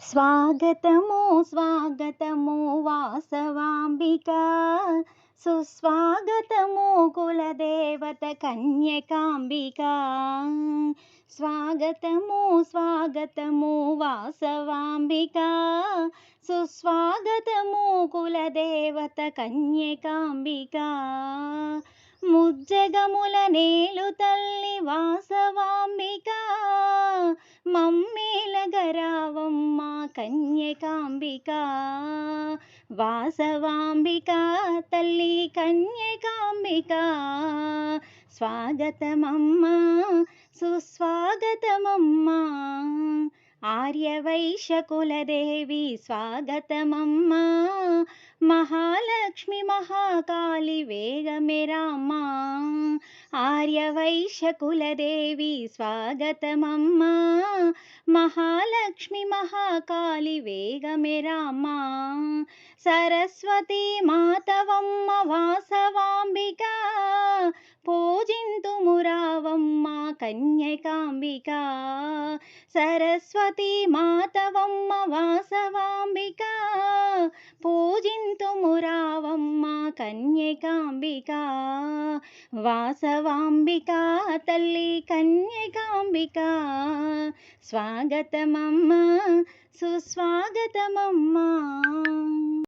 స్వాగతము స్వాగతము వాసవాంబిక, సుస్వాగతము కులదేవత కన్యకాంబిక. స్వాగతము స్వాగతము వాసవాంబిక, సుస్వాగతము కులదేవత కన్యకాంబిక. ముజ్జగముల నేలు తల్లి వాసవాంబిక, మమ్మేలగరావమ్మ కన్యకాంబిక. వాసవాంబిక తల్లి కన్యకాంబిక, స్వాగతమమ్మా సుస్వాగతమమ్మా. ఆర్యవైశ్యకులదేవి స్వాగతమమ్మా, మహాలక్ష్మి మహాకాళి వేగమే రామ్మా. ఆర్యవైశ్యకులదేవి స్వాగతమమ్మా, మహాలక్ష్మి మహాకాళి వేగమే రామ్మా. సరస్వతి మాతవమ్మ వాసవాంబిక, పూజింతుమురావమ్మ కన్యకాంబిక. సరస్వతి మాతవమ్మ వాసవాంబిక, పూజింతుమురావమ్మ కన్యకాంబిక. వాసవాంబిక తల్లి కన్యకాంబిక, స్వాగతమమ్మా సుస్వాగతమమ్మా.